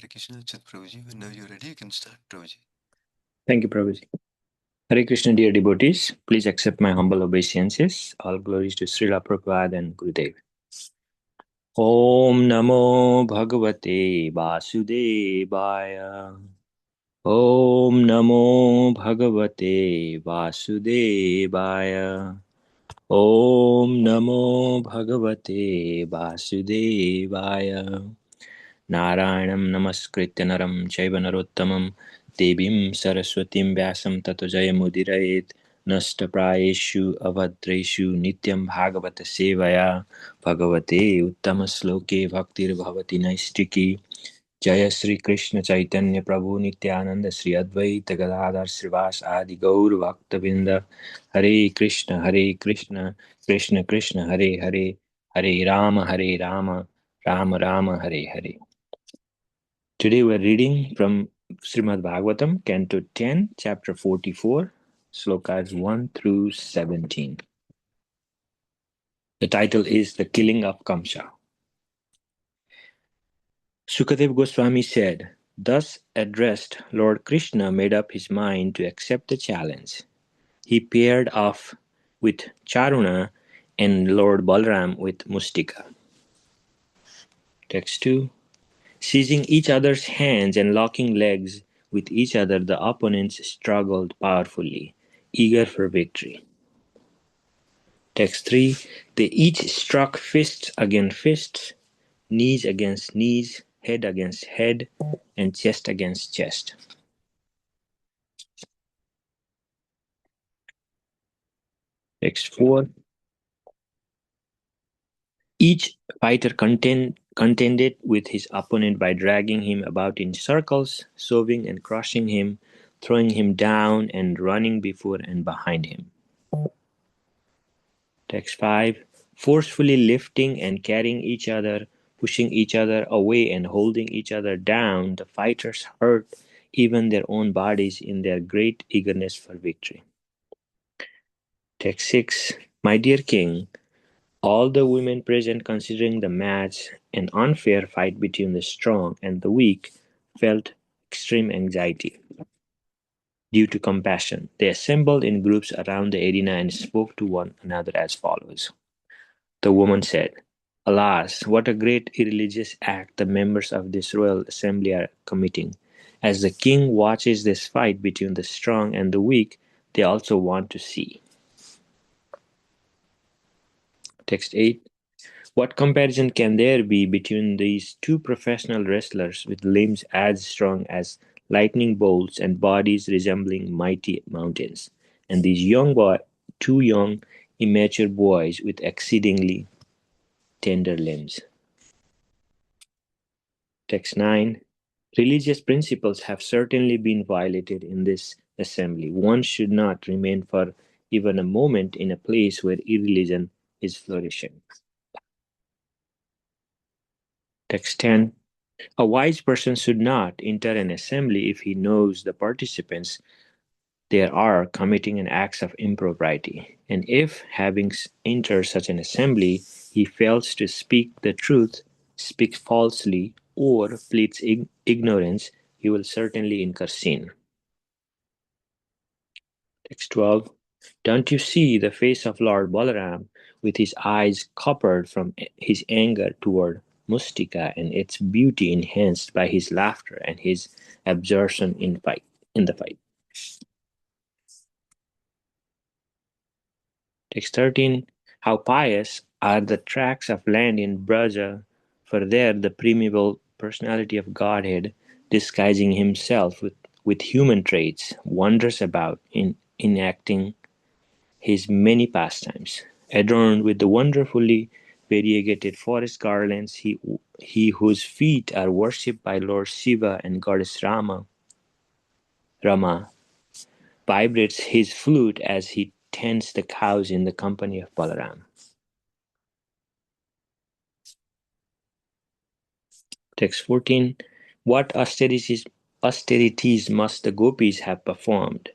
Hare Krishna, Chit Prabhuji. Whenever you're ready, you can start, Prabhuji. Thank you, Prabhuji. Hare Krishna, dear devotees. Please accept my humble obeisances. All glories to Srila Prabhupada and Gurudev. Om Namo Bhagavate Vasudevaya. Om Namo Bhagavate Vasudevaya. Om Namo Bhagavate Vasudevaya. Narayanam Namaskritya Naram Chaiva Narottamam Devim Saraswatim Vyasam Tato Jayamudiraet Nashtaprayeshu Avadreshu Nityam Bhagavata Sevaya Bhagavate Uttamasloke Bhaktir Bhavati Naistiki Jaya Sri Krishna Chaitanya Prabhu Nityananda Sri Advaita Gadadhar Srivas Adi Gaur Bhaktavinda Hare Krishna Krishna Krishna Hare Hare Hare Rama Rama Rama Hare Hare. Today we are reading from Srimad Bhagavatam Canto 10, Chapter 44, Slokas 1 through 17. The title is The Killing of Kamsa. Sukadev Goswami said, thus addressed, Lord Krishna made up his mind to accept the challenge. He paired off with Charuna and Lord Balram with Mustika. Text 2. Seizing each other's hands and locking legs with each other, the opponents struggled powerfully, eager for victory. Text 3. They each struck fists against fists, knees against knees, head against head, and chest against chest. Text 4. Each fighter contended with his opponent by dragging him about in circles, shoving and crushing him, throwing him down, and running before and behind him. Text 5. Forcefully lifting and carrying each other, pushing each other away and holding each other down, the fighters hurt even their own bodies in their great eagerness for victory. Text 6. My dear king, all the women present, considering the match an unfair fight between the strong and the weak, felt extreme anxiety. Due to compassion, they assembled in groups around the arena and spoke to one another as follows. The woman said, alas, what a great irreligious act the members of this royal assembly are committing. As the king watches this fight between the strong and the weak, they also want to see. Text 8. What comparison can there be between these two professional wrestlers with limbs as strong as lightning bolts and bodies resembling mighty mountains, and these two young, immature boys with exceedingly tender limbs? Text 9. Religious principles have certainly been violated in this assembly. One should not remain for even a moment in a place where irreligion is flourishing. Text 10. A wise person should not enter an assembly if he knows the participants there are committing an act of impropriety, and if, having entered such an assembly, he fails to speak the truth, speaks falsely, or pleads ignorance, he will certainly incur sin. Text 12. Don't you see the face of Lord Balaram with his eyes coppered from his anger toward Mustika, and its beauty enhanced by his laughter and his absorption in the fight? Text 13. How pious are the tracts of land in Braja, for there the primeval personality of Godhead, disguising himself with human traits, wanders about in enacting his many pastimes. Adorned with the wonderfully variegated forest garlands, he whose feet are worshipped by Lord Shiva and Goddess Rama, vibrates his flute as he tends the cows in the company of Balaram. Text 14. What austerities must the gopis have performed?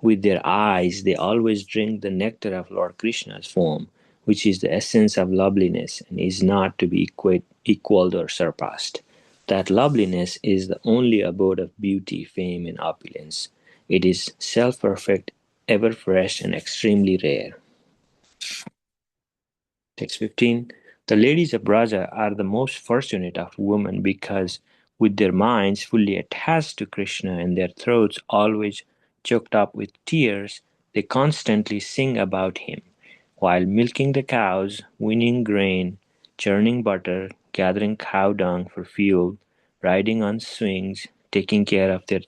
With their eyes they always drink the nectar of Lord Krishna's form, which is the essence of loveliness and is not to be equaled or surpassed. That loveliness is the only abode of beauty, fame, and opulence. It is self-perfect, ever fresh, and extremely rare. Text 15. The ladies of Braja are the most fortunate of women because, with their minds fully attached to Krishna and their throats always choked up with tears, they constantly sing about him, while milking the cows, winning grain, churning butter, gathering cow dung for fuel, riding on swings, taking care of their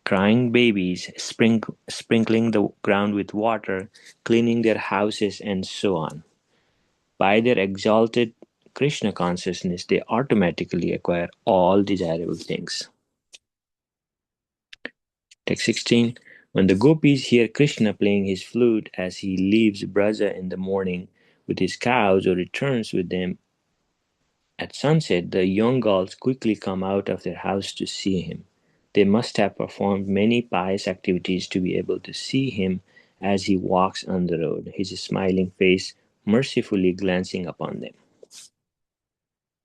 crying babies, sprinkling the ground with water, cleaning their houses, and so on. By their exalted Krishna consciousness, they automatically acquire all desirable things. Text 16. When the gopis hear Krishna playing his flute as he leaves Braja in the morning with his cows or returns with them at sunset, the young girls quickly come out of their house to see him. They must have performed many pious activities to be able to see him as he walks on the road, his smiling face mercifully glancing upon them.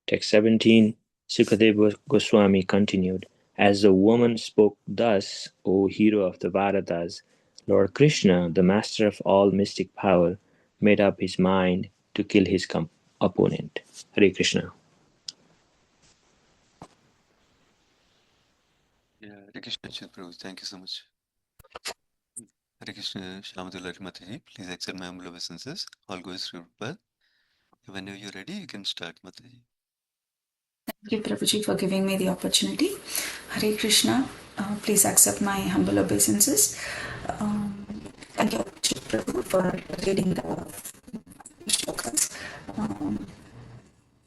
Text 17. Sukadeva Goswami continued, as the woman spoke thus, O hero of the Bharatas, Lord Krishna, the master of all mystic power, made up his mind to kill his opponent. Hare Krishna. Yeah, Hare Krishna, Chit Prabhu. Thank you so much. Hare Krishna, Shyama Dulari Mataji. Please accept my humble obeisances. All goes through well. Whenever you're ready, you can start, Mataji. Thank you, Prabhuji, for giving me the opportunity. Hare Krishna. Please accept my humble obeisances. Thank you, Prabhu, for reading the shlokas.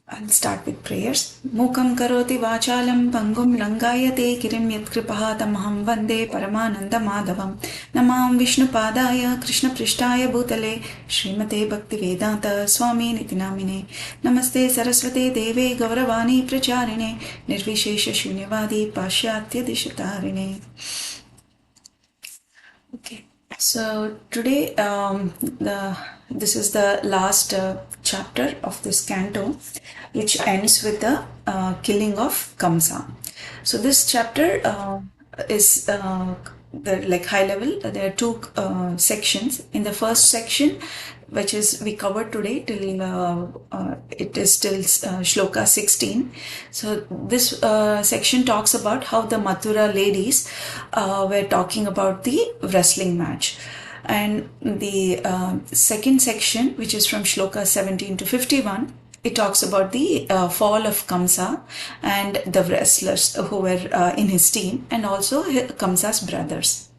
I'll start with prayers. Mukam karoti vachalam pangum langayate kirim yat kripaha tamaham vande paramananda madhavam namam vishnu padaya krishna prishtaya bhutale Srimate Bhakti Vedanta Swami Niti Namine Namaste Saraswate Deve Gauravani Pracharine Nirvishesha Shunyavadi Pashyatya Dishatarine. Okay, so today this is the last chapter of this canto, which ends with the killing of Kamsa. So this chapter is the like high level. There are two sections. In the first section, which is we covered today till it is till shloka 16. So this section talks about how the Mathura ladies were talking about the wrestling match. And the second section, which is from shloka 17 to 51, it talks about the fall of Kamsa and the wrestlers who were in his team, and also Kamsa's brothers.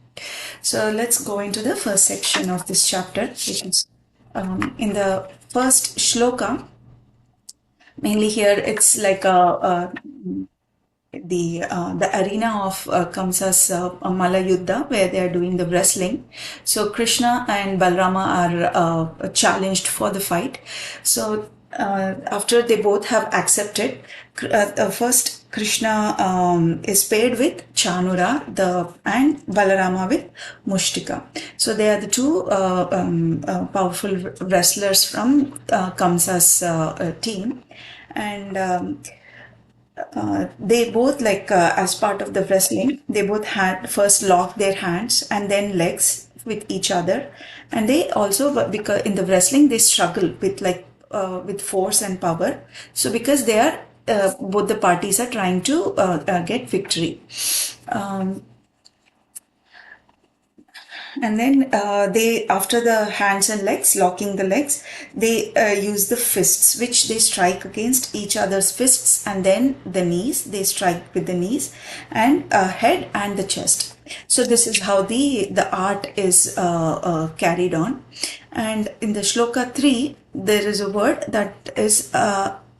So let's go into the first section of this chapter. In the first shloka, mainly here it's like the arena of Kamsa's Mala Yuddha, where they are doing the wrestling. So Krishna and Balrama are challenged for the fight. So after they both have accepted, first Krishna is paired with Chanura and Balarama with Mushtika. So they are the two powerful wrestlers from Kamsa's team. And they both as part of the wrestling, they both had first locked their hands and then legs with each other, and they also, because in the wrestling they struggle with force and power. So because they are both the parties are trying to get victory. And then they, after the hands and legs, locking the legs, they use the fists, which they strike against each other's fists, and then the knees, they strike with the knees, and head and the chest. So this is how the art is carried on. And in the shloka 3, there is a word that is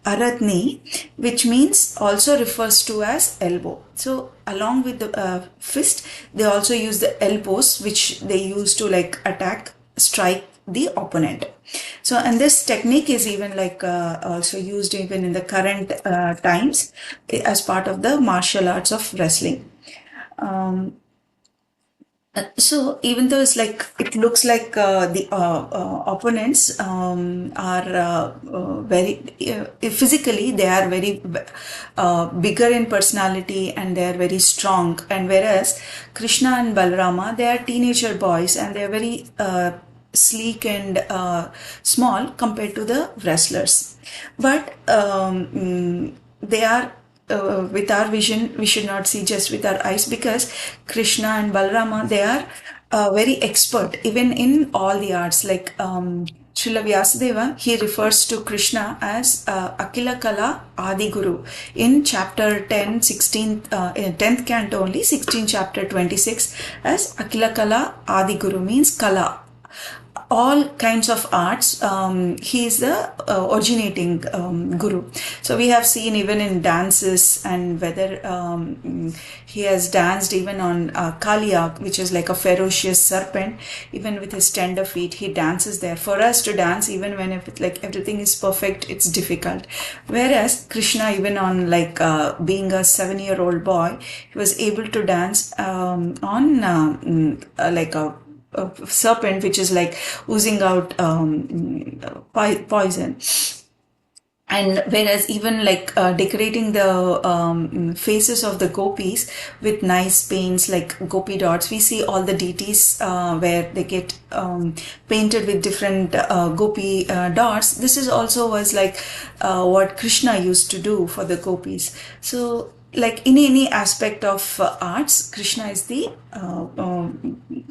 aratni, which means also refers to as elbow. So along with the fist, they also use the elbows, which they use to attack, strike the opponent. So, and this technique is even also used even in the current times as part of the martial arts of wrestling. So even though it's like it looks like the opponents are very physically they are very bigger in personality and they are very strong, and whereas Krishna and Balarama, they are teenager boys and they are very sleek and small compared to the wrestlers, but they are with our vision, we should not see just with our eyes, because Krishna and Balarama, they are very expert even in all the arts. Like Srila Vyasadeva, he refers to Krishna as Akila Kala Adi Guru in chapter 10, 16, 10th canto only, 16 chapter 26, as Akila Kala Adi Guru means Kala. All kinds of arts, he is the originating guru. So we have seen even in dances, and whether he has danced even on Kaliya, which is like a ferocious serpent, even with his tender feet, he dances there. For us to dance, even when if like everything is perfect, it's difficult. Whereas Krishna, even on like being a 7-year-old boy, he was able to dance on like a serpent which is like oozing out poison. And whereas even like decorating the faces of the gopis with nice paints like gopi dots, we see all the deities where they get painted with different gopi dots. This is also was like what Krishna used to do for the gopis. So like in any aspect of arts, Krishna is the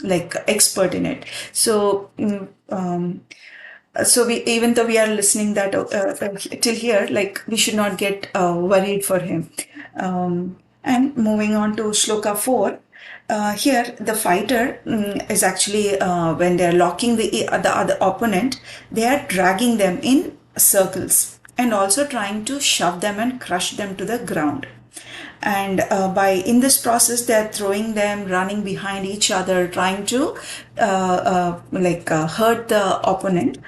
like expert in it. So so we, even though we are listening that till here, like we should not get worried for him. And moving on to shloka 4, here the fighter is actually when they are locking the other opponent, they are dragging them in circles and also trying to shove them and crush them to the ground. And by in this process they are throwing them, running behind each other, trying to hurt the opponent.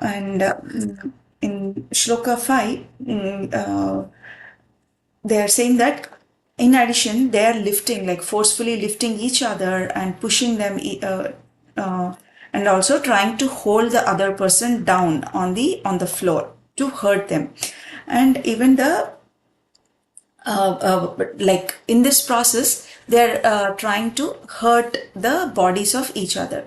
And in shloka 5 they are saying that in addition they are lifting, like forcefully lifting each other and pushing them and also trying to hold the other person down on the floor to hurt them. And even the like in this process they're trying to hurt the bodies of each other.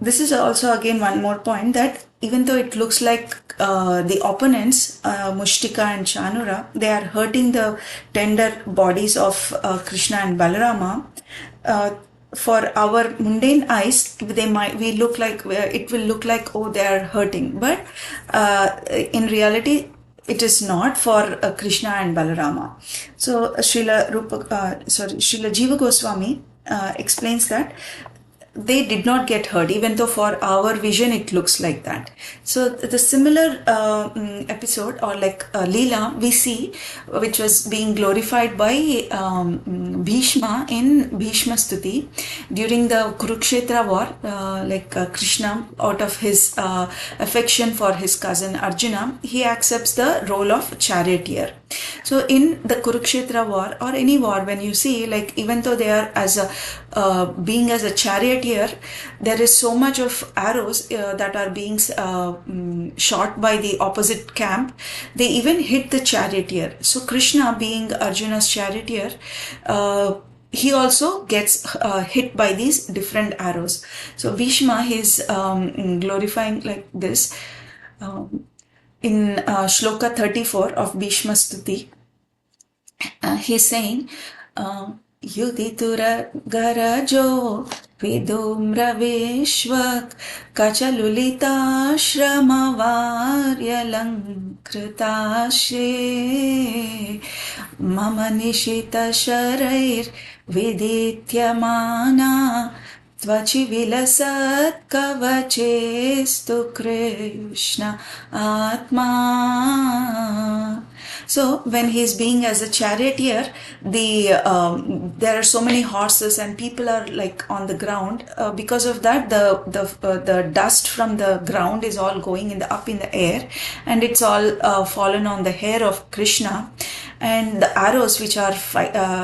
This is also again one more point, that even though it looks like the opponents, Mushtika and Chanura, they are hurting the tender bodies of Krishna and Balarama, for our mundane eyes, we look like, it will look like, oh, they are hurting, but in reality it is not for Krishna and Balarama. So Srila Jiva Goswami explains that they did not get hurt, even though for our vision it looks like that. So the similar episode or like Leela we see, which was being glorified by Bhishma in Bhishma Stuti during the Kurukshetra war. Krishna, out of his affection for his cousin Arjuna, he accepts the role of charioteer. So in the Kurukshetra war or any war, when you see, like even though they are as a being as a charioteer, there is so much of arrows that are being shot by the opposite camp, they even hit the charioteer. So Krishna, being Arjuna's charioteer, he also gets hit by these different arrows. So Bhishma, he's glorifying like this in shloka 34 of Bhishma Stuti. He's saying, Yuditura garajo vidumra vishvak kachalulita shramavaryalankritashe mama nishita sharair vidityamana Tvachi vilasat kavachestu Krishna Atma. So when he's being as a charioteer, there are so many horses and people are like on the ground. Because of that, the dust from the ground is all going up in the air, and it's all fallen on the hair of Krishna. and the arrows which are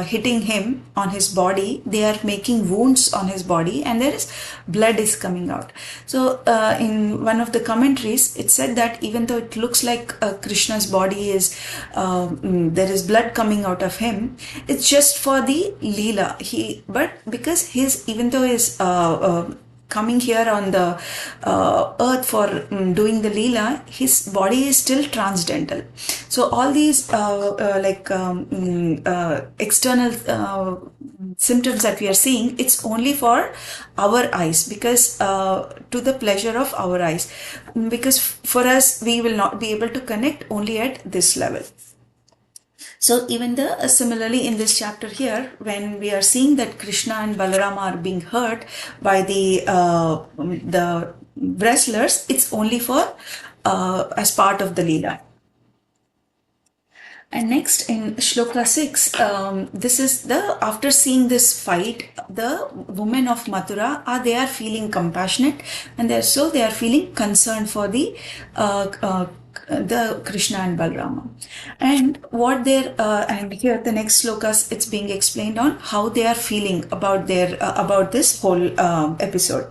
hitting him on his body, they are making wounds on his body, and there is blood is coming out. So in one of the commentaries, it said that even though it looks like Krishna's body is there is blood coming out of him, it's just for the Leela. But because even though his coming here on the earth for doing the Leela, his body is still transcendental. So all these external symptoms that we are seeing, it's only for our eyes, because to the pleasure of our eyes, because for us, we will not be able to connect only at this level. So even similarly in this chapter here, when we are seeing that Krishna and Balarama are being hurt by the wrestlers, it's only for as part of the Leela. And next in Shloka 6, this is after seeing this fight, the women of Mathura they are feeling compassionate, and they are feeling concerned for the Krishna and Balarama. And what and here the next slokas, it's being explained on how they are feeling about about this whole episode.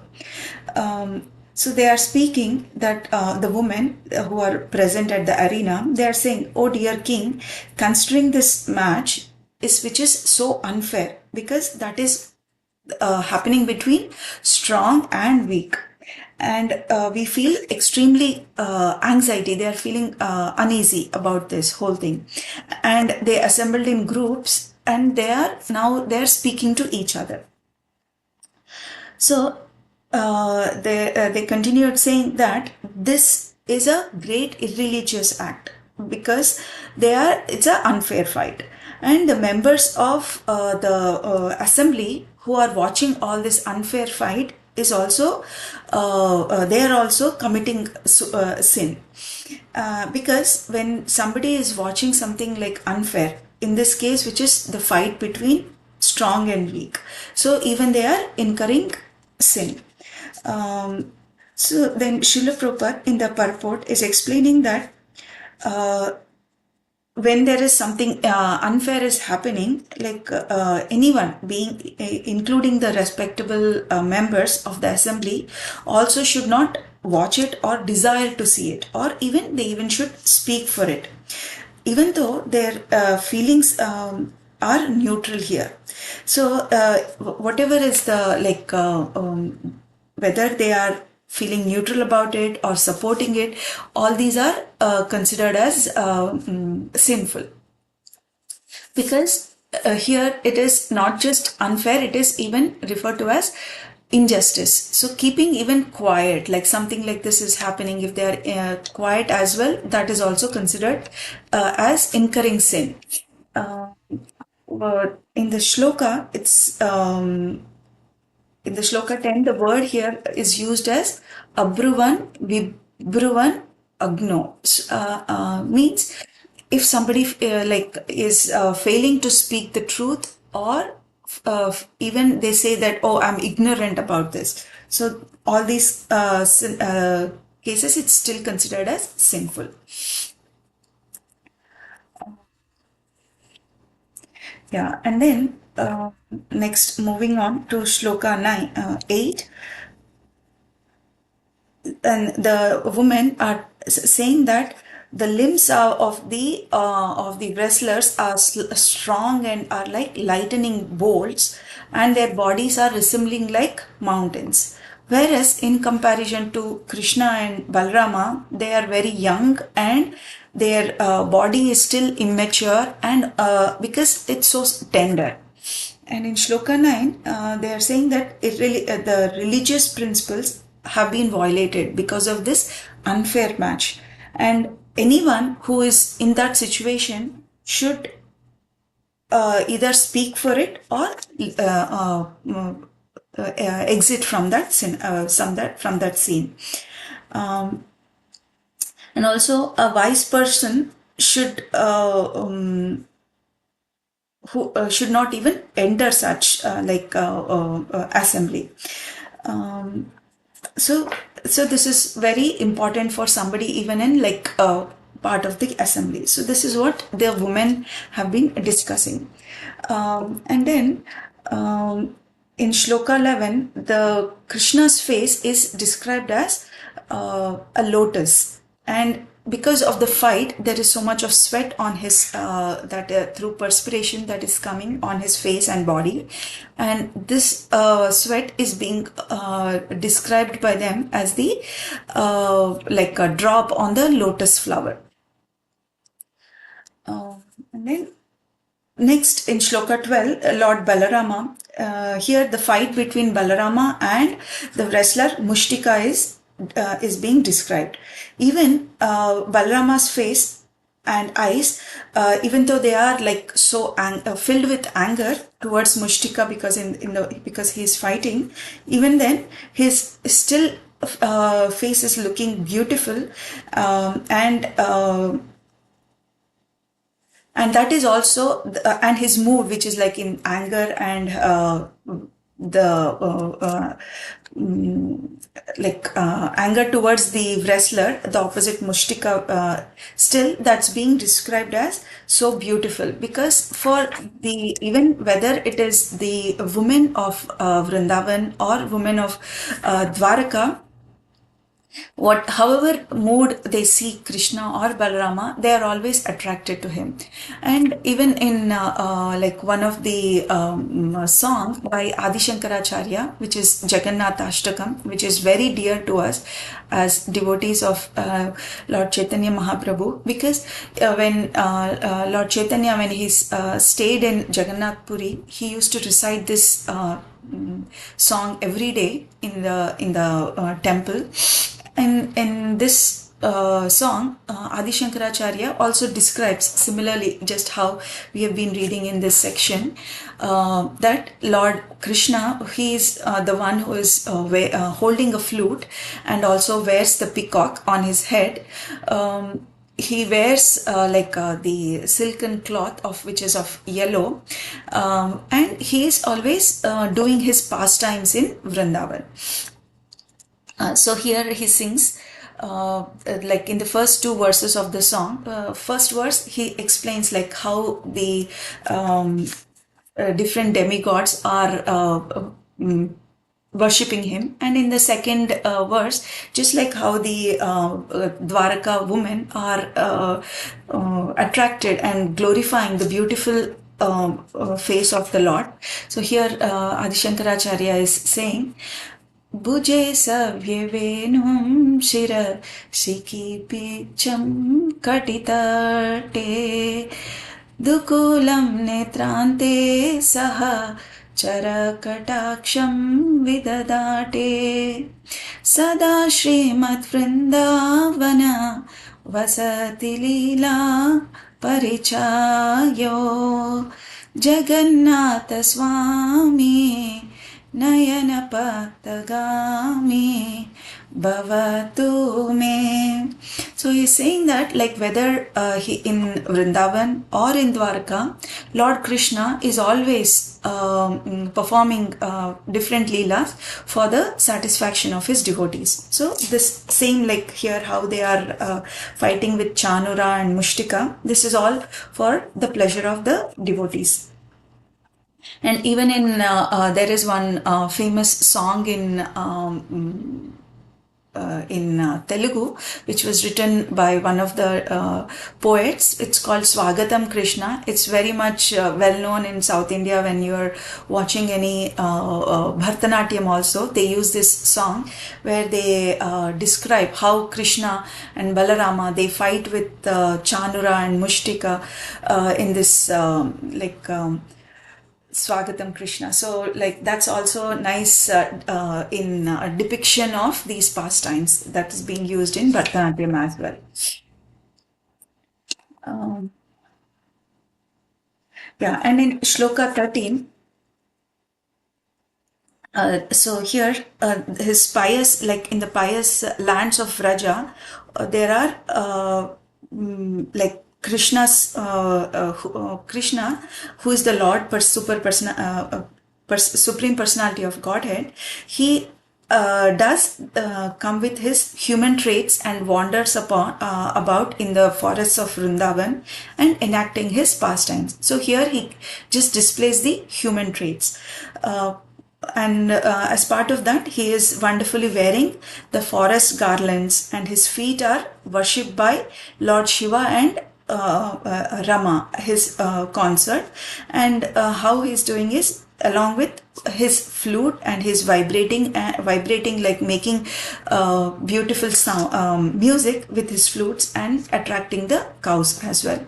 So they are speaking that the women who are present at the arena, they are saying, "Oh dear king, considering this match which is so unfair, because that is happening between strong and weak. And we feel extremely anxiety. They are feeling uneasy about this whole thing. And they assembled in groups, and they're speaking to each other." So they continued saying that this is a great irreligious act, because it's an unfair fight, and the members of the assembly who are watching all this unfair fight is also they are also committing sin, because when somebody is watching something like unfair, in this case which is the fight between strong and weak, so even they are incurring sin. So then Srila Prabhupada in the purport is explaining that when there is something unfair is happening, like anyone being, including the respectable members of the assembly, also should not watch it or desire to see it, or even they should speak for it, even though their feelings are neutral here. So whatever is the whether they are feeling neutral about it or supporting it, all these are considered as sinful, because here it is not just unfair, it is even referred to as injustice. So keeping even quiet, like something like this is happening, if they are quiet as well, that is also considered as incurring sin. In the shloka, it's in the shloka 10, the word here is used as abruvan vibruvan agno. Means if somebody is failing to speak the truth, or even they say that, "Oh, I'm ignorant about this." So all these cases, it's still considered as sinful. Yeah, and then next, moving on to shloka 8, and the women are saying that the limbs of the wrestlers are strong and are like lightning bolts, and their bodies are resembling like mountains. Whereas in comparison to Krishna and Balarama, they are very young, and their body is still immature, and because it's so tender. And in shloka 9, they are saying that the religious principles have been violated because of this unfair match, and anyone who is in that situation should either speak for it or exit from that scene. And also, a wise person should who should not even enter such assembly. So this is very important for somebody even in part of the assembly. So this is what the women have been discussing. And then in Shloka 11, the Krishna's face is described as a lotus, and because of the fight, there is so much of sweat on his through perspiration that is coming on his face and body, and this sweat is being described by them as the like a drop on the lotus flower. And then next in Shloka 12, Lord Balarama, here the fight between Balarama and the wrestler Mushtika is being described. Even Balarama's face and eyes, even though they are like so filled with anger towards Mushtika because he is fighting, even then his still face is looking beautiful, and that is also and his mood, which is like in anger and anger towards the wrestler, the opposite Mushtika, still that's being described as so beautiful, because for the even whether it is the women of Vrindavan or women of Dwaraka, however mood they see Krishna or Balarama, they are always attracted to him. And even in like one of the song by Adi Shankaracharya, which is Jagannath Ashtakam, which is very dear to us as devotees of Lord Chaitanya Mahaprabhu, because when Lord Chaitanya, when he stayed in Jagannath Puri, he used to recite this song every day in the temple. And in this song, Adi Shankaracharya also describes similarly just how we have been reading in this section, that Lord Krishna, he is the one who is holding a flute and also wears the peacock on his head. He wears the silken cloth of which is of yellow, and he is always doing his pastimes in Vrindavan. So here he sings like in the first two verses of the song. First verse he explains like how the different demigods are worshipping him, and in the second verse, just like how the Dwaraka women are attracted and glorifying the beautiful face of the Lord. So here Adi Shankaracharya is saying, Bhuje savyevenum shira shiki picham katitarte dukulam netrante saha charakataksham vidadate sada Srimad Vrindavana vasati lila parichayo Jagannatha Swami Nayana Patagami Bhavatu Me. So he's saying that like whether he in Vrindavan or in Dwarka, Lord Krishna is always performing different leelas for the satisfaction of his devotees. So this same like here how they are fighting with Chanura and Mushtika, this is all for the pleasure of the devotees. And even in there is one famous song in Telugu, which was written by one of the poets. It's called Swagatam Krishna. It's very much well known in South India. When you're watching any Bharatanatyam also, they use this song where they describe how Krishna and Balarama, they fight with Chanura and Mushtika in this Swagatam Krishna. So like that's also nice in depiction of these pastimes that is being used in Bharatanatyam as well. And in Shloka 13, so here his pious, like in the pious lands of Vraja, there are like Krishna's Krishna, who is the Lord Supreme Personality of Godhead. He does come with his human traits and wanders about in the forests of Vrindavan and enacting his pastimes. So here he just displays the human traits. And as part of that, he is wonderfully wearing the forest garlands, and his feet are worshipped by Lord Shiva and Rama, his consort. And how he's doing is, along with his flute and his vibrating, like making beautiful sound, music with his flutes and attracting the cows as well.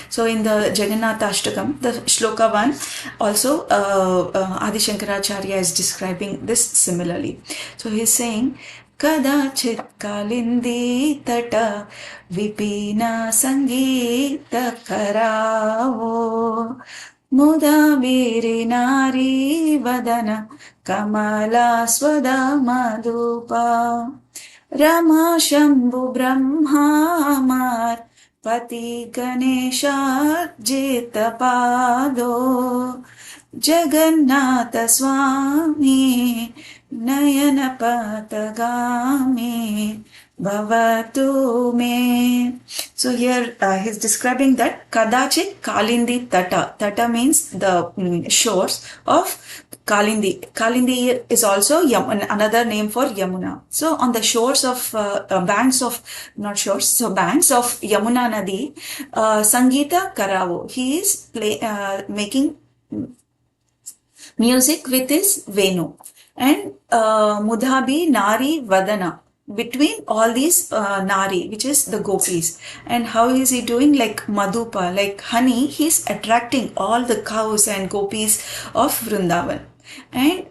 So in the Jagannath Ashtakam, the shloka 1, also Adi Shankaracharya is describing this similarly. So he's saying, कदाचित् कालिन्दी तट विपिन संगीत करावो मुदा वीरिनारी वदन कमला स्वदा मधुपा रमा शंभु ब्रह्मामार पति गणेशार्जित पादो जगन्नाथ स्वामी नयन पथगामी bhavatu me. So here he's describing that kadachit kalindi tata. Tata means the shores of Kalindi. Kalindi is also another name for Yamuna. So on the shores of banks of banks of Yamuna Nadi, Sangeeta Karavo. He is making music with his Venu. And Mudhabi Nari Vadana, between all these Nari, which is the gopis. And how is he doing? Like Madhupa, like honey, he's attracting all the cows and gopis of Vrindavan. And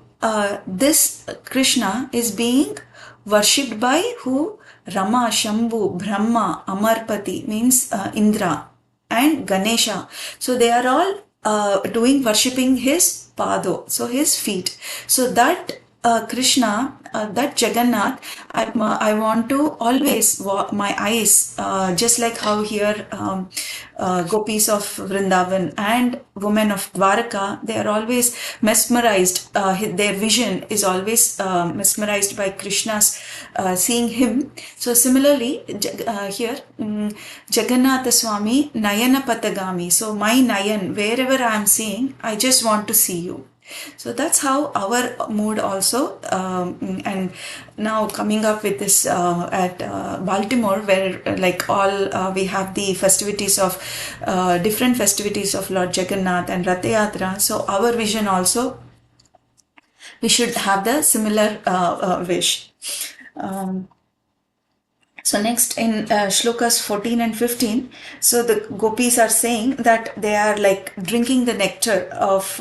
this Krishna is being worshipped by who? Rama, Shambhu, Brahma, Amarpati, means Indra, and Ganesha. So they are all worshipping his pado, so his feet. So that Krishna, that Jagannath, I want to always my eyes, just like how here gopis of Vrindavan and women of Dwaraka, they are always mesmerized. Their vision is always mesmerized by Krishna's seeing him. So similarly, here Jagannatha Swami Nayana Patagami. So my Nayan, wherever I am seeing, I just want to see you. So that's how our mood also, and now coming up with this at Baltimore, where like all we have the festivities of different festivities of Lord Jagannath and Rath Yatra. So our vision also, we should have the similar wish. So next in shlokas 14 and 15, so the gopis are saying that they are like drinking the nectar of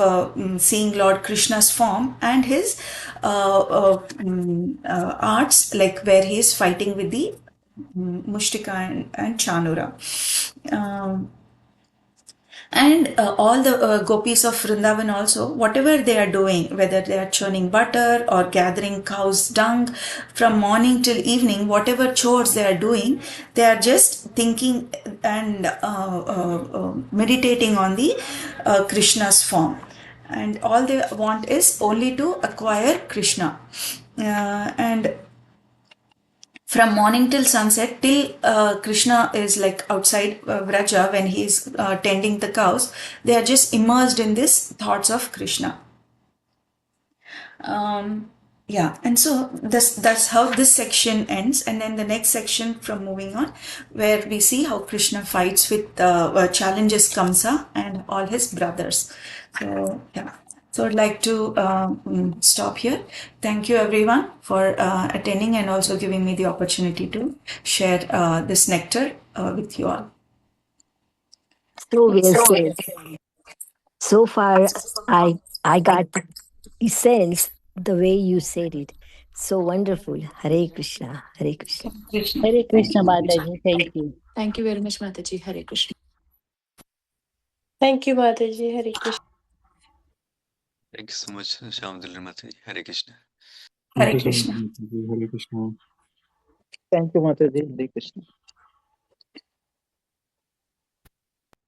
seeing Lord Krishna's form and his arts, like where he is fighting with the Mushtika and Chanura. And all the gopis of Vrindavan also, whatever they are doing, whether they are churning butter or gathering cow's dung, from morning till evening, whatever chores they are doing, they are just thinking and meditating on the Krishna's form. And all they want is only to acquire Krishna. And from morning till sunset, till Krishna is like outside Vraja, when he is tending the cows, they are just immersed in this thoughts of Krishna. Yeah, and so that's how this section ends. And then the next section from moving on, where we see how Krishna fights with challenges Kamsa and all his brothers. So yeah. So I'd like to stop here. Thank you everyone for attending and also giving me the opportunity to share this nectar with you all. So well said. So far, I got the sense the way you said it. So wonderful. Hare Krishna. Hare Krishna. Hare Krishna, Mataji. Thank you. Thank you very much, Mataji. Hare Krishna. Thank you, Mataji. Hare Krishna. Thank you so much, Shyama Dulari Mataji. Hare Krishna. Hare Krishna. Hare Krishna. Thank you, Mataji. Hare Krishna.